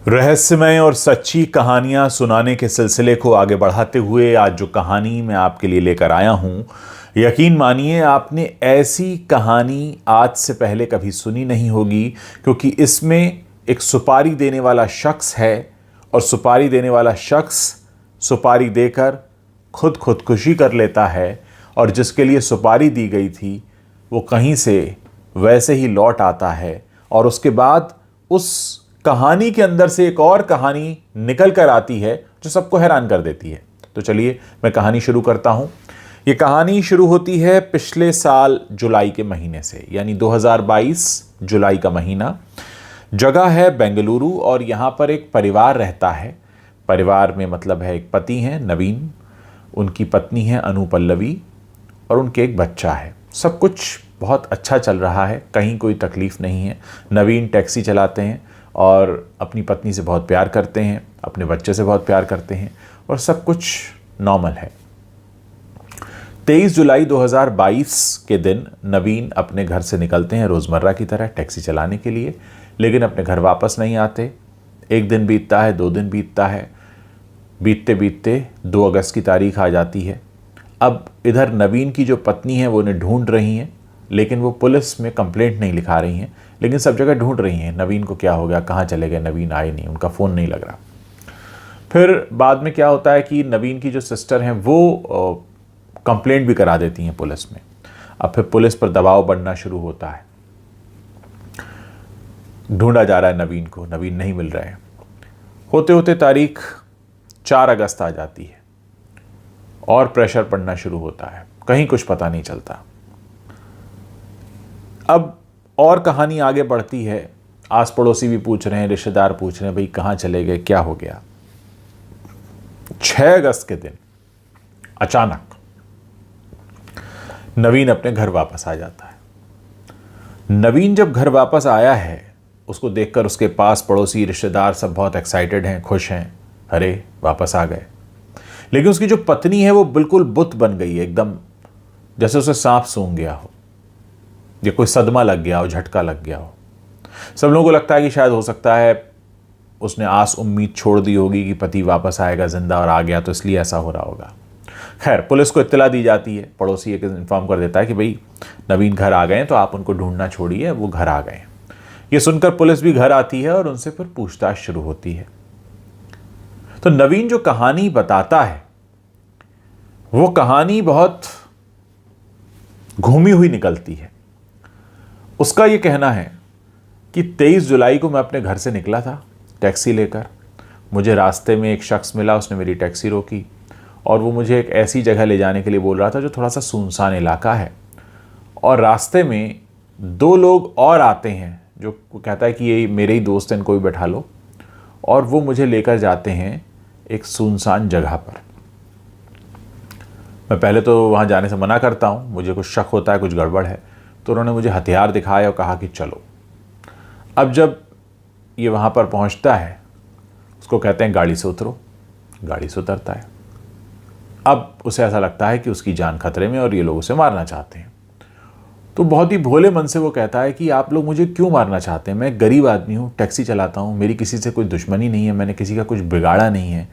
रहस्यमय और सच्ची कहानियां सुनाने के सिलसिले को आगे बढ़ाते हुए आज जो कहानी मैं आपके लिए लेकर आया हूं, यकीन मानिए आपने ऐसी कहानी आज से पहले कभी सुनी नहीं होगी, क्योंकि इसमें एक सुपारी देने वाला शख्स है और सुपारी देने वाला शख्स सुपारी देकर खुद खुदकुशी कर लेता है और जिसके लिए सुपारी दी गई थी वो कहीं से वैसे ही लौट आता है और उसके बाद उस कहानी के अंदर से एक और कहानी निकल कर आती है जो सबको हैरान कर देती है। तो चलिए मैं कहानी शुरू करता हूं। ये कहानी शुरू होती है पिछले साल जुलाई के महीने से, यानी 2022 जुलाई का महीना। जगह है बेंगलुरु और यहां पर एक परिवार रहता है। परिवार में मतलब है एक पति हैं नवीन, उनकी पत्नी है अनुपल्लवी और उनके एक बच्चा है। सब कुछ बहुत अच्छा चल रहा है, कहीं कोई तकलीफ नहीं है। नवीन टैक्सी चलाते हैं और अपनी पत्नी से बहुत प्यार करते हैं, अपने बच्चे से बहुत प्यार करते हैं और सब कुछ नॉर्मल है। 23 जुलाई 2022 के दिन नवीन अपने घर से निकलते हैं रोज़मर्रा की तरह टैक्सी चलाने के लिए, लेकिन अपने घर वापस नहीं आते। एक दिन बीतता है, 2 दिन बीतता है, बीतते बीतते 2 अगस्त की तारीख आ जाती है। अब इधर नवीन की जो पत्नी है वो उन्हें ढूंढ रही हैं, लेकिन वो पुलिस में कंप्लेंट नहीं लिखा रही हैं, लेकिन सब जगह ढूंढ रही हैं नवीन को, क्या हो गया, कहाँ चले गए, नवीन आए नहीं, उनका फ़ोन नहीं लग रहा। फिर बाद में क्या होता है कि नवीन की जो सिस्टर हैं वो कंप्लेंट भी करा देती हैं पुलिस में। अब फिर पुलिस पर दबाव बढ़ना शुरू होता है, ढूंढा जा रहा है नवीन को, नवीन नहीं मिल रहे हैं। होते होते तारीख 4 अगस्त आ जाती है और प्रेशर पड़ना शुरू होता है, कहीं कुछ पता नहीं चलता। अब और कहानी आगे बढ़ती है, आस पड़ोसी भी पूछ रहे हैं, रिश्तेदार पूछ रहे हैं, भाई कहाँ चले गए, क्या हो गया। 6 अगस्त के दिन अचानक नवीन अपने घर वापस आ जाता है। नवीन जब घर वापस आया है, उसको देखकर उसके पास पड़ोसी रिश्तेदार सब बहुत एक्साइटेड हैं, खुश हैं, अरे वापस आ गए। लेकिन उसकी जो पत्नी है वो बिल्कुल बुत बन गई है, एकदम जैसे उसे सांप सूंघ गया हो या कोई सदमा लग गया हो, झटका लग गया हो। सब लोगों को लगता है कि शायद हो सकता है उसने आस उम्मीद छोड़ दी होगी कि पति वापस आएगा जिंदा और आ गया, तो इसलिए ऐसा हो रहा होगा। खैर, पुलिस को इत्तला दी जाती है, पड़ोसी एक इन्फॉर्म कर देता है कि भाई नवीन घर आ गए हैं, तो आप उनको ढूंढना छोड़िए, वो घर आ गए। ये सुनकर पुलिस भी घर आती है और उनसे फिर पूछताछ शुरू होती है। तो नवीन जो कहानी बताता है वो कहानी बहुत घूमी हुई निकलती है। उसका ये कहना है कि 23 जुलाई को मैं अपने घर से निकला था टैक्सी लेकर। मुझे रास्ते में एक शख्स मिला, उसने मेरी टैक्सी रोकी और वो मुझे एक ऐसी जगह ले जाने के लिए बोल रहा था जो थोड़ा सा सुनसान इलाका है। और रास्ते में 2 लोग और आते हैं जो कहता है कि ये मेरे ही दोस्त हैं, इनको भी बैठा लो, और वो मुझे लेकर जाते हैं एक सुनसान जगह पर। मैं पहले तो वहाँ जाने से मना करता हूँ, मुझे कुछ शक होता है, कुछ गड़बड़ है। तो उन्होंने मुझे हथियार दिखाए और कहा कि चलो। अब जब ये वहाँ पर पहुँचता है, उसको कहते हैं गाड़ी से उतरो। गाड़ी से उतरता है। अब उसे ऐसा लगता है कि उसकी जान खतरे में और ये लोग उसे मारना चाहते हैं। तो बहुत ही भोले मन से वो कहता है कि आप लोग मुझे क्यों मारना चाहते हैं, मैं गरीब आदमी हूँ, टैक्सी चलाता हूँ, मेरी किसी से कोई दुश्मनी नहीं है, मैंने किसी का कुछ बिगाड़ा नहीं है,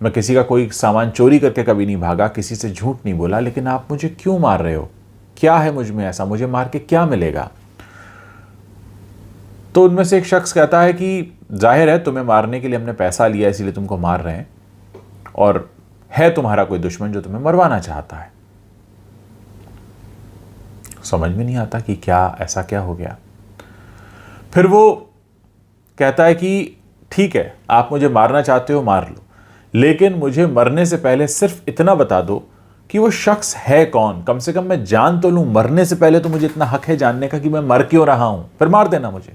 मैं किसी का कोई सामान चोरी करके कभी नहीं भागा, किसी से झूठ नहीं बोला, लेकिन आप मुझे क्यों मार रहे हो, क्या है मुझ में ऐसा, मुझे मार के क्या मिलेगा। तो उनमें से एक शख्स कहता है कि जाहिर है तुम्हें मारने के लिए हमने पैसा लिया, इसीलिए तुमको मार रहे हैं, और है तुम्हारा कोई दुश्मन जो तुम्हें मरवाना चाहता है। समझ में नहीं आता कि ऐसा क्या हो गया। फिर वो कहता है कि ठीक है, आप मुझे मारना चाहते हो मार लो, लेकिन मुझे मरने से पहले सिर्फ इतना बता दो कि वो शख्स है कौन, कम से कम मैं जान तो लूं, मरने से पहले तो मुझे इतना हक है जानने का कि मैं मर क्यों रहा हूं, फिर मार देना मुझे,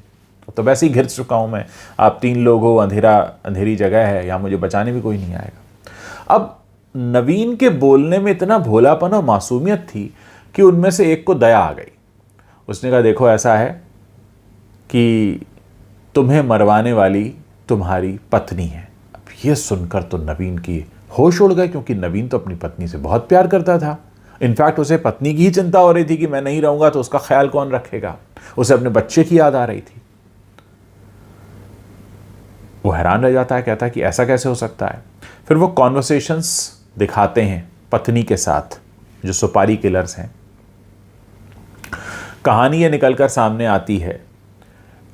तो वैसे ही घिर चुका हूं मैं, आप 3 लोग हो, अंधेरी जगह है, यहां मुझे बचाने भी कोई नहीं आएगा। अब नवीन के बोलने में इतना भोलापन और मासूमियत थी कि उनमें से एक को दया आ गई। उसने कहा देखो ऐसा है कि तुम्हें मरवाने वाली तुम्हारी पत्नी है। अब ये सुनकर तो नवीन की होश उड़ गए, क्योंकि नवीन तो अपनी पत्नी से बहुत प्यार करता था। इनफैक्ट उसे पत्नी की ही चिंता हो रही थी कि मैं नहीं रहूंगा तो उसका ख्याल कौन रखेगा, उसे अपने बच्चे की याद आ रही थी। वो हैरान रह जाता है, कहता है कि ऐसा कैसे हो सकता है। फिर वो कॉन्वर्सेशंस दिखाते हैं पत्नी के साथ, जो सुपारी किलर्स हैं। कहानी ये निकलकर सामने आती है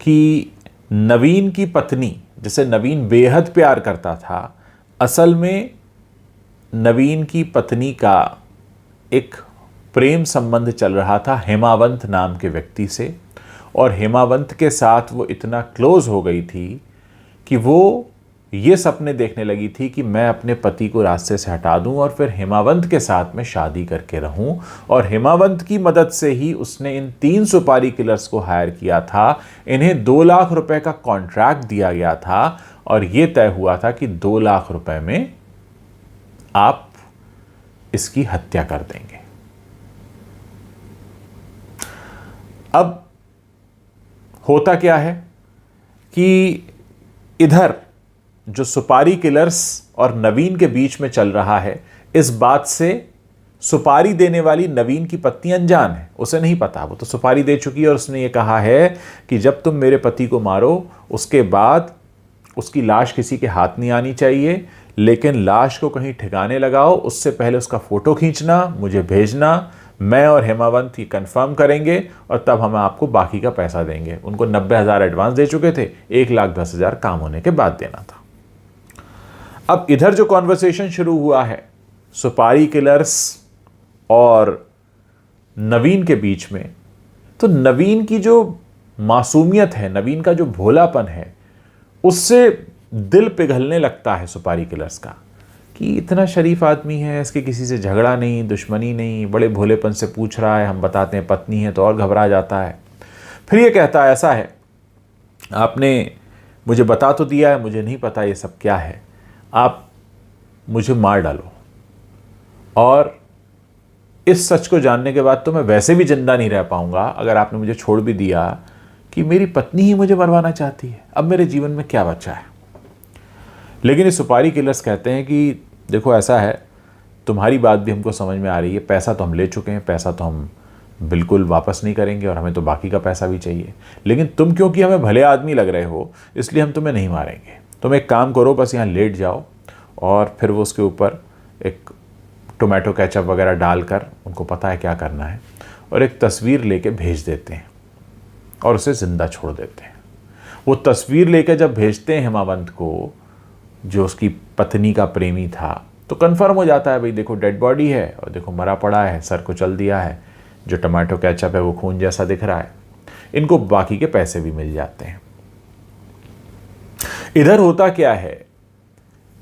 कि नवीन की पत्नी, जिसे नवीन बेहद प्यार करता था, असल में नवीन की पत्नी का एक प्रेम संबंध चल रहा था हेमावंत नाम के व्यक्ति से, और हेमावंत के साथ वो इतना क्लोज हो गई थी कि वो ये सपने देखने लगी थी कि मैं अपने पति को रास्ते से हटा दूं और फिर हेमावंत के साथ में शादी करके रहूं। और हेमावंत की मदद से ही उसने इन 3 सुपारी किलर्स को हायर किया था। इन्हें 2 लाख रुपए का कॉन्ट्रैक्ट दिया गया था और यह तय हुआ था कि 2 लाख रुपए में आप इसकी हत्या कर देंगे। अब होता क्या है कि इधर जो सुपारी किलर्स और नवीन के बीच में चल रहा है, इस बात से सुपारी देने वाली नवीन की पत्नी अनजान है, उसे नहीं पता। वो तो सुपारी दे चुकी है और उसने ये कहा है कि जब तुम मेरे पति को मारो उसके बाद उसकी लाश किसी के हाथ नहीं आनी चाहिए, लेकिन लाश को कहीं ठिकाने लगाओ, उससे पहले उसका फोटो खींचना, मुझे भेजना, मैं और हेमावंत ये कंफर्म करेंगे और तब हम आपको बाकी का पैसा देंगे। उनको 90,000 एडवांस दे चुके थे, 1,10,000 काम होने के बाद देना था। अब इधर जो कॉन्वर्सेशन शुरू हुआ है सुपारी किलर्स और नवीन के बीच में, तो नवीन की जो मासूमियत है, नवीन का जो भोलापन है, उससे दिल पिघलने लगता है सुपारी किलर्स का कि इतना शरीफ आदमी है, इसके किसी से झगड़ा नहीं, दुश्मनी नहीं, बड़े भोलेपन से पूछ रहा है। हम बताते हैं पत्नी है तो और घबरा जाता है। फिर ये कहता है ऐसा है, आपने मुझे बता तो दिया है, मुझे नहीं पता ये सब क्या है, आप मुझे मार डालो और इस सच को जानने के बाद तो मैं वैसे भी जिंदा नहीं रह पाऊंगा अगर आपने मुझे छोड़ भी दिया कि मेरी पत्नी ही मुझे मरवाना चाहती है, अब मेरे जीवन में क्या बचा है। लेकिन ये सुपारी किलर्स कहते हैं कि देखो ऐसा है, तुम्हारी बात भी हमको समझ में आ रही है, पैसा तो हम ले चुके हैं, पैसा तो हम बिल्कुल वापस नहीं करेंगे और हमें तो बाकी का पैसा भी चाहिए, लेकिन तुम क्योंकि हमें भले आदमी लग रहे हो इसलिए हम तुम्हें नहीं मारेंगे। तुम एक काम करो, बस यहाँ लेट जाओ और फिर वो उसके ऊपर एक टोमेटो केचप वगैरह डालकर, उनको पता है क्या करना है, और एक तस्वीर लेके भेज देते हैं और उसे ज़िंदा छोड़ देते हैं। वो तस्वीर लेकर जब भेजते हैं हेमावंत को, जो उसकी पत्नी का प्रेमी था, तो कंफर्म हो जाता है भाई देखो डेड बॉडी है और देखो मरा पड़ा है, सर को चल दिया है, जो टमाटो केचप है वो खून जैसा दिख रहा है। इनको बाकी के पैसे भी मिल जाते हैं। इधर होता क्या है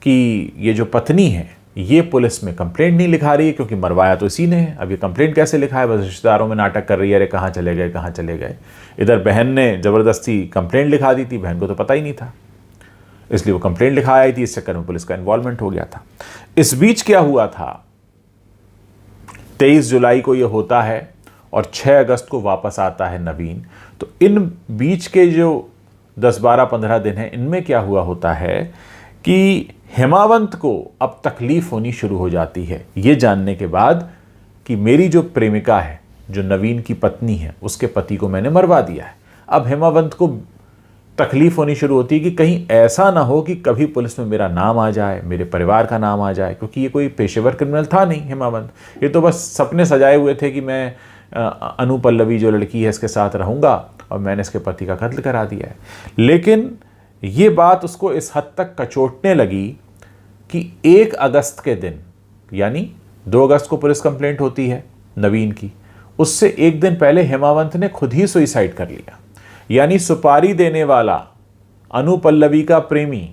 कि ये जो पत्नी है ये पुलिस में कंप्लेंट नहीं लिखा रही है, क्योंकि मरवाया तो इसी ने है। अब ये कंप्लेंट कैसे लिखा है, बस रिश्तेदारों में नाटक कर रही है, अरे कहाँ चले गए कहाँ चले गए। इधर बहन ने ज़बरदस्ती कंप्लेंट लिखा दी थी, बहन को तो पता ही नहीं था, इसलिए वो कंप्लेंट लिखा आई थी, इस चक्कर में पुलिस का इन्वॉल्वमेंट हो गया था। इस बीच क्या हुआ था, 23 जुलाई को ये होता है और 6 अगस्त को वापस आता है नवीन। तो इन बीच के जो 10, 12, 15 दिन हैं, इनमें क्या हुआ होता है कि हेमावंत को अब तकलीफ होनी शुरू हो जाती है ये जानने के बाद कि मेरी जो प्रेमिका है, जो नवीन की पत्नी है, उसके पति को मैंने मरवा दिया है। अब हेमावंत को तकलीफ होनी शुरू होती है कि कहीं ऐसा ना हो कि कभी पुलिस में मेरा नाम आ जाए, मेरे परिवार का नाम आ जाए, क्योंकि ये कोई पेशेवर क्रिमिनल था नहीं हेमावंत। ये तो बस सपने सजाए हुए थे कि मैं अनु पल्लवी जो लड़की है इसके साथ रहूँगा और मैंने इसके पति का कत्ल करा दिया है। लेकिन ये बात उसको इस हद तक कचोटने लगी कि 1 अगस्त के दिन, यानी 2 अगस्त को पुलिस कंप्लेंट होती है नवीन की, उससे 1 दिन पहले हेमावंत ने खुद ही सुसाइड कर लिया। यानी सुपारी देने वाला अनु पल्लवी का प्रेमी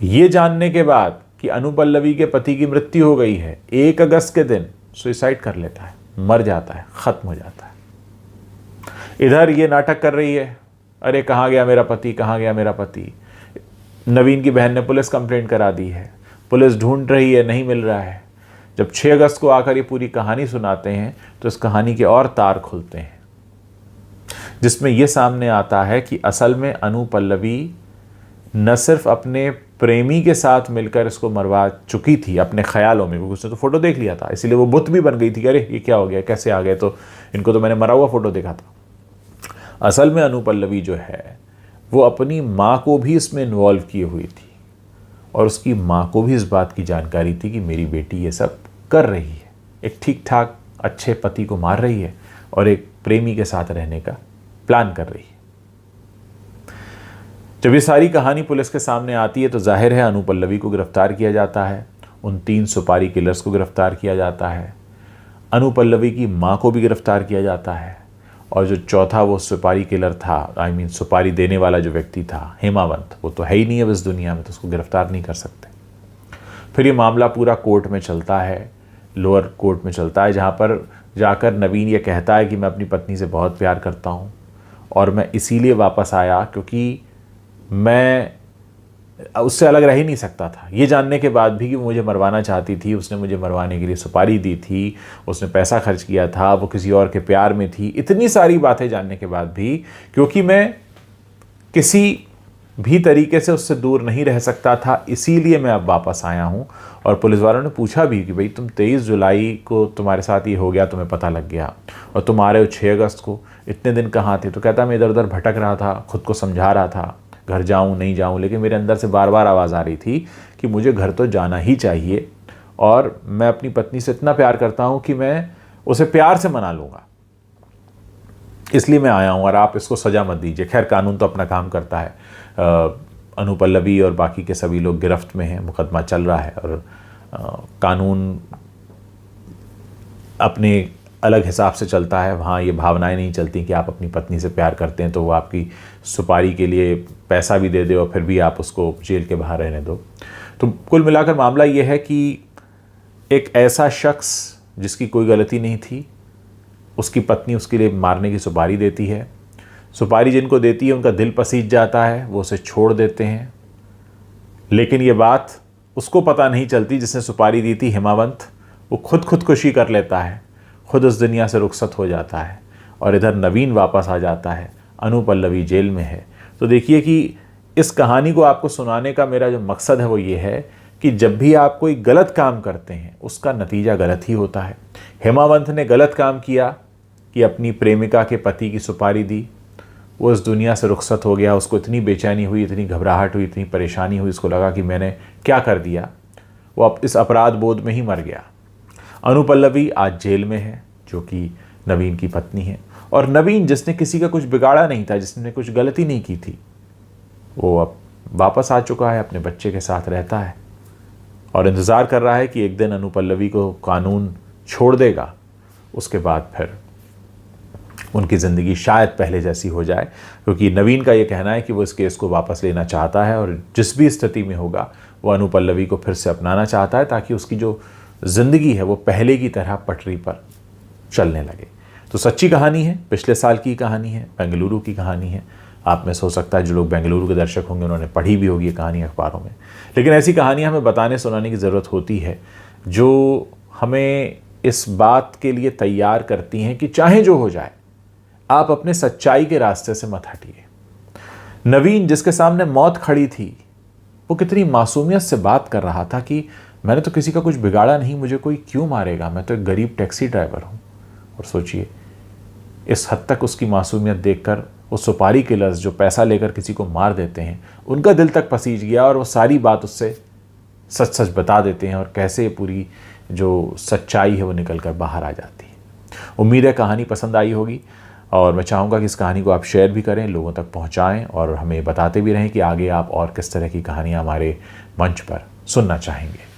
ये जानने के बाद कि अनु पल्लवी के पति की मृत्यु हो गई है, 1 अगस्त के दिन सुसाइड कर लेता है, मर जाता है, खत्म हो जाता है। इधर ये नाटक कर रही है, अरे कहाँ गया मेरा पति, कहाँ गया मेरा पति। नवीन की बहन ने पुलिस कंप्लेंट करा दी है, पुलिस ढूंढ रही है, नहीं मिल रहा है। जब 6 अगस्त को आकर ये पूरी कहानी सुनाते हैं तो इस कहानी के और तार खुलते हैं, जिसमें यह सामने आता है कि असल में अनु पल्लवी न सिर्फ अपने प्रेमी के साथ मिलकर इसको मरवा चुकी थी अपने ख्यालों में, क्योंकि उसने तो फोटो देख लिया था, इसीलिए वो बुत भी बन गई थी, अरे ये क्या हो गया, कैसे आ गए, तो इनको तो मैंने मरा हुआ फोटो देखा था। असल में अनु पल्लवी जो है वो अपनी माँ को भी इसमें इन्वॉल्व किए हुई थी और उसकी माँ को भी इस बात की जानकारी थी कि मेरी बेटी ये सब कर रही है, एक ठीक ठाक अच्छे पति को मार रही है और एक प्रेमी के साथ रहने का प्लान कर रही है। जब ये सारी कहानी पुलिस के सामने आती है तो जाहिर है अनुपल्लवी को गिरफ्तार किया जाता है, उन 3 सुपारी किलर्स को गिरफ्तार किया जाता है, अनुपल्लवी की माँ को भी गिरफ्तार किया जाता है और जो चौथा वो सुपारी किलर था, सुपारी देने वाला जो व्यक्ति था हेमावंत, वो तो है ही नहीं अब इस दुनिया में, तो उसको गिरफ्तार नहीं कर सकते। फिर ये मामला पूरा कोर्ट में चलता है, लोअर कोर्ट में चलता है, जहाँ पर जाकर नवीन ये कहता है कि मैं अपनी पत्नी से बहुत प्यार करता हूँ और मैं इसीलिए वापस आया क्योंकि मैं उससे अलग रह ही नहीं सकता था। ये जानने के बाद भी कि वो मुझे मरवाना चाहती थी, उसने मुझे मरवाने के लिए सुपारी दी थी, उसने पैसा खर्च किया था, वो किसी और के प्यार में थी, इतनी सारी बातें जानने के बाद भी क्योंकि मैं किसी भी तरीके से उससे दूर नहीं रह सकता था, इसीलिए मैं अब वापस आया हूँ। और पुलिस वालों ने पूछा भी कि भाई तुम 23 जुलाई को तुम्हारे साथ ये हो गया, तुम्हें पता लग गया और तुम आ रहे हो 6 अगस्त को, इतने दिन कहाँ थे? तो कहता मैं इधर उधर भटक रहा था, खुद को समझा रहा था घर जाऊं नहीं जाऊं, लेकिन मेरे अंदर से बार बार आवाज़ आ रही थी कि मुझे घर तो जाना ही चाहिए और मैं अपनी पत्नी से इतना प्यार करता हूं कि मैं उसे प्यार से मना लूँगा, इसलिए मैं आया हूं और आप इसको सज़ा मत दीजिए। खैर कानून तो अपना काम करता है, अनुपल्लवी और बाकी के सभी लोग गिरफ्त में हैं, मुकदमा चल रहा है और कानून अपने अलग हिसाब से चलता है। वहाँ ये भावनाएं नहीं चलती कि आप अपनी पत्नी से प्यार करते हैं तो वो आपकी सुपारी के लिए पैसा भी दे दे और फिर भी आप उसको जेल के बाहर रहने दो। तो कुल मिलाकर मामला ये है कि एक ऐसा शख्स जिसकी कोई गलती नहीं थी, उसकी पत्नी उसके लिए मारने की सुपारी देती है, सुपारी जिनको देती है उनका दिल पसीज जाता है, वो उसे छोड़ देते हैं, लेकिन ये बात उसको पता नहीं चलती जिसने सुपारी दी थी हेमावंत, वो खुदकुशी कर लेता है, खुद उस दुनिया से रुखसत हो जाता है और इधर नवीन वापस आ जाता है, अनुपल्लवी जेल में है। तो देखिए कि इस कहानी को आपको सुनाने का मेरा जो मकसद है वो ये है कि जब भी आप कोई गलत काम करते हैं उसका नतीजा गलत ही होता है। हेमावंत ने गलत काम किया कि अपनी प्रेमिका के पति की सुपारी दी, वो इस दुनिया से रुखसत हो गया, उसको इतनी बेचैनी हुई, इतनी घबराहट हुई, इतनी परेशानी हुई, उसको लगा कि मैंने क्या कर दिया, वो अब इस अपराध बोध में ही मर गया। अनुपल्लवी आज जेल में है जो कि नवीन की पत्नी है और नवीन जिसने किसी का कुछ बिगाड़ा नहीं था, जिसने कुछ गलती नहीं की थी, वो अब वापस आ चुका है, अपने बच्चे के साथ रहता है और इंतज़ार कर रहा है कि एक दिन अनुपल्लवी को कानून छोड़ देगा, उसके बाद फिर उनकी ज़िंदगी शायद पहले जैसी हो जाए, क्योंकि नवीन का ये कहना है कि वो इस केस को वापस लेना चाहता है और जिस भी स्थिति में होगा वो अनुपल्लवी को फिर से अपनाना चाहता है ताकि उसकी जो ज़िंदगी है वो पहले की तरह पटरी पर चलने लगे। तो सच्ची कहानी है, पिछले साल की कहानी है, बेंगलुरु की कहानी है। आप में से हो सकता है जो लोग बेंगलुरु के दर्शक होंगे उन्होंने पढ़ी भी होगी ये कहानी अखबारों में, लेकिन ऐसी कहानियाँ हमें बताने सुनाने की ज़रूरत होती है जो हमें इस बात के लिए तैयार करती हैं कि चाहे जो हो जाए आप अपने सच्चाई के रास्ते से मत हटिए। नवीन जिसके सामने मौत खड़ी थी वो कितनी मासूमियत से बात कर रहा था कि मैंने तो किसी का कुछ बिगाड़ा नहीं, मुझे कोई क्यों मारेगा, मैं तो एक गरीब टैक्सी ड्राइवर हूँ। और सोचिए इस हद तक उसकी मासूमियत देखकर वो सुपारी किलर्स जो पैसा लेकर किसी को मार देते हैं उनका दिल तक पसीज गया और वो सारी बात उससे सच सच बता देते हैं और कैसे पूरी जो सच्चाई है वो निकल कर बाहर आ जाती है। उम्मीद है कहानी पसंद आई होगी और मैं चाहूँगा कि इस कहानी को आप शेयर भी करें, लोगों तक पहुँचाएँ और हमें बताते भी रहें कि आगे आप और किस तरह की कहानियाँ हमारे मंच पर सुनना चाहेंगे।